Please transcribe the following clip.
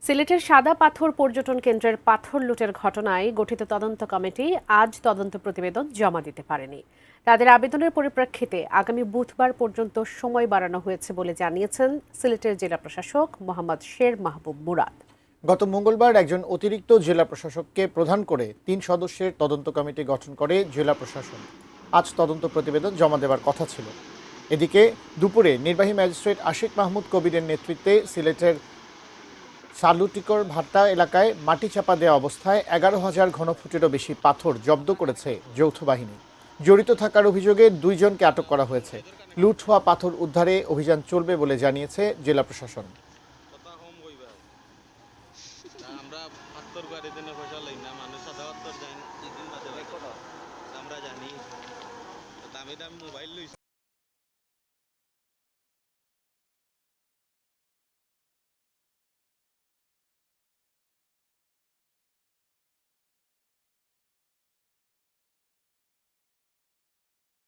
সিলেটের সাদা পাথর পর্যটন কেন্দ্রের পাথর লুটের ঘটনায় গঠিত তদন্ত কমিটি আজ তদন্ত প্রতিবেদন জমা দিতে পারেনি। তাদের আবেদনের পরিপ্রেক্ষিতে আগামী বুধবার পর্যন্ত সময় বাড়ানো হয়েছে বলে জানিয়েছেন সিলেটের জেলা প্রশাসক মোহাম্মদ শের মাহবুব মুরাদ। গত মঙ্গলবার একজন অতিরিক্ত জেলা প্রশাসককে প্রধান করে ৩ সদস্যের তদন্ত কমিটি গঠন করে জেলা প্রশাসন। আজ তদন্ত প্রতিবেদন জমা দেওয়ার কথা ছিল। এদিকে দুপুরে নির্বাহী ম্যাজিস্ট্রেট আশিক মাহমুদ কবিরের নেতৃত্বে সিলেটের সালুটিকর ভাট্টা এলাকায় মাটি চাপা দেওয়া অবস্থায় ১১,০০০ ঘনফুটেরও বেশি পাথর জব্দ করেছে যৌথ বাহিনী। জড়িত থাকার অভিযোগে ২ জনকে আটক করা হয়েছে। লুট হওয়া পাথর উদ্ধারে অভিযান চলবে বলে জানিয়েছে জেলা প্রশাসন। আমরা ৭০ গাড়ি দিনে পয়সা লই না, মানুষ ৭৭ যায় ২ দিন বাদে আমরা জানি, দামি দামি মোবাইল লইছি।